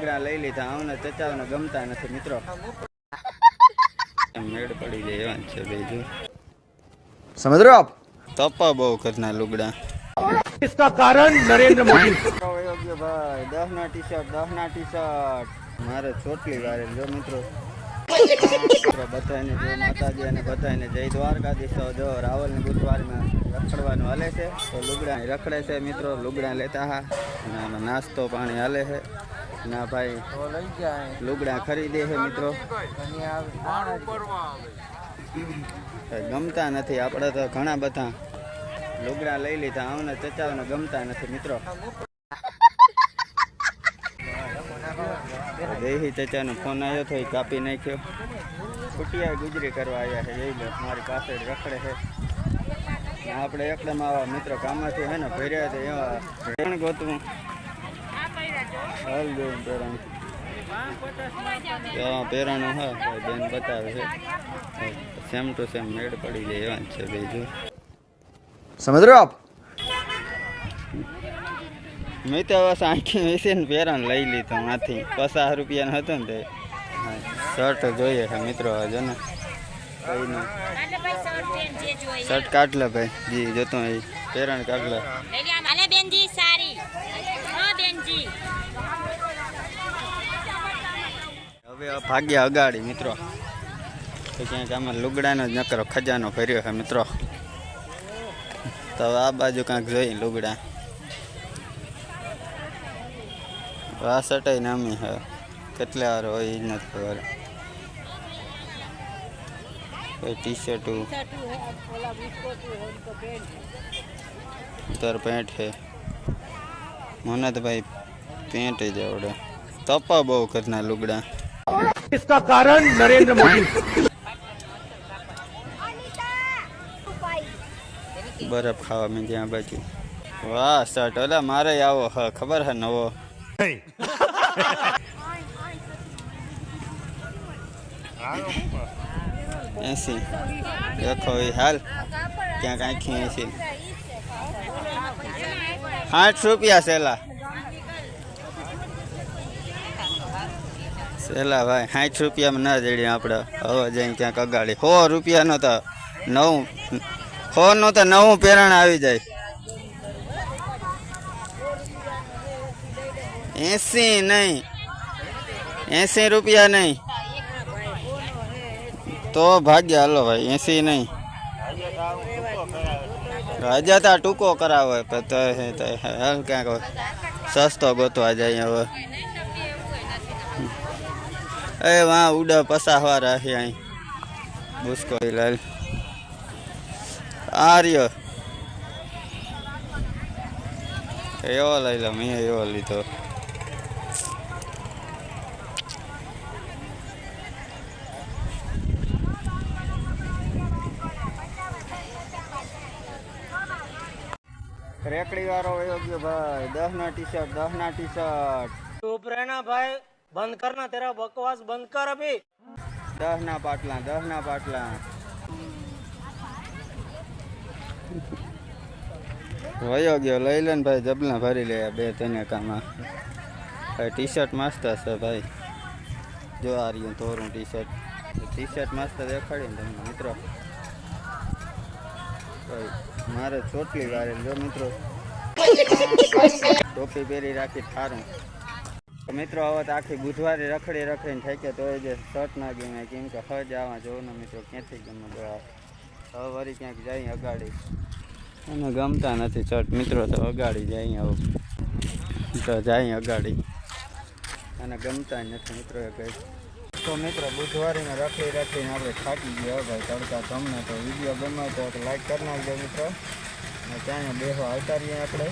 લુગડા લઈ લીધા, અમને ચચાવને ગમતા નથી મિત્રો. મેળ પડી જાય એવા છે બીજું. સમજ રહો આપ? તપા બહુ કરના લુગડા. इसका कारण नरेंद्र मोदी. भाई 10 ના ટી-શર્ટ, 10 ના ટી-શર્ટ મારે ચોટલી વારે જો મિત્રો. બધાને જય માતાજી અને બધાને જય દ્વારકાધીશ. જો રાવલ ને બુધવારમાં રખડવાનું હાલે છે તો લુગડા રખડે છે મિત્રો. લુગડા લેતા હા અને નાસ્તો પાણી હાલે છે. ના ભાઈ લુગડા ખરીદે છે મિત્રો. ગમતા નથી આપણે તો ઘણા બધા લુગડા લઈ લીધા, અમને ચચાવને ગમતા નથી મિત્રો. દેહી ચચાનો ફોન આવ્યો તો એ કાપી નાખ્યો. કુટિયા ગુજરી કરવા આવ્યા છે એ લો મારી પાસે રખડે છે. આપણે એકદમ આવા મિત્રો કામમાંથી હે ને ભર્યા તો એવા રેણ ગોતવું હાલ જોયું પેરાણું પેરાણું હા બેન બતાવે છે. સેમ ટુ સેમ મેળ પડી જાય એવા છે બીજું. સમજ રહો આપ? મેં તો બસ આંખી વેચીને પેરાણ લઈ લીધું માંથી. 50 રૂપિયાનું હતું ને તે શર્ટ જોઈએ છે મિત્રો. હજુ ને શર્ટ કાઢ લે ભાઈ જી જોતો એ પેરાણ કાઢ લે. હવે ભાગ્યા અગાડી મિત્રો. તો ક્યાંક આમાં લુગડાનો જ નકરો ખજાનો ભર્યો છે મિત્રો. તો આ બાજુ કાંઈક જોઈ લુગડા. આ સટાઈ નામી હે કેટલા વાર હોય એ નથી ખબર. ટી શર્ટું ઉતર પેન્ટ છે. મને તો ભાઈ પેન્ટ જ આવડે. તપા બહુ કરના લુગડા. इसका कारण नरेंद्र मोदी. બરફ ખાવા મેં જ્યાં બાજુ. વાહ શર્ટ ઓલા મારે આવો હા ખબર હે નવો. એસી દેખો એ હાલ ક્યાંક આખી 80 60 રૂપિયા સેલા. સેલા ભાઈ 60 રૂપિયામાં ના જડીએ આપણે. હવે જઈને ક્યાંક અગાડી 100 રૂપિયાનો તો નવું 100 નું તો નવું પેરણ આવી જાય. 80 નહીં 80 રૂપિયા નહીં તો ભાગ્યા. હાલો ભાઈ 80 નહીં. હજા તો ટૂંકો કરાવે તો હાલ ક્યાંક સસ્તો ગોતવા જાય. હવે એ વાં ઉડા પસાવા રાખી અહીં બુસ્કો લાલ આર્યો એવો લઈ લો. મેં એવો લીધો. રેકડી વાળો વયો ગયો ભાઈ. 10 ના ટી-શર્ટ, 10 ના ટી-શર્ટ. चुप रहना भाई, बंद करना तेरा बकवास बंद कर अभी. 10 ના પાટલા, 10 ના પાટલા. વયો ગયો લઈ લે ને ભાઈ. જબલા ભરી લે 2-3 કામાં. ટી શર્ટ મસ્ત હશે ભાઈ. જો આ રહ્યું ધોરું ટી શર્ટ. ટી શર્ટ મસ્ત દેખાડી ને તમને મિત્રો. ભાઈ મારે ચોટલી વારે જો મિત્રો. ટોપી પહેરી રાખી સારું મિત્રો. હવે તો આખી બુધવારે રખડીને થાક્યા તો જે શર્ટ ના ગમે કેમ કે હજ આવા જોઉં ને મિત્રો ક્યાંથી ગમે. હવે વળી ક્યાંક જાય અગાડી અને ગમતા નથી શર્ટ મિત્રો. તો અગાડી જાય આવું તો જાય અગાડી અને ગમતા નથી મિત્રો એ કંઈ. તો મિત્રો બુધવારીને રખડીને આપણે થાકી ગયા ભાઈ તડકા. તમને તો વિડીયો ગમ્યો તો લાઈક કરી નાખજો મિત્રો. અને ત્યાં બેહો આવતા રહીએ આપણે.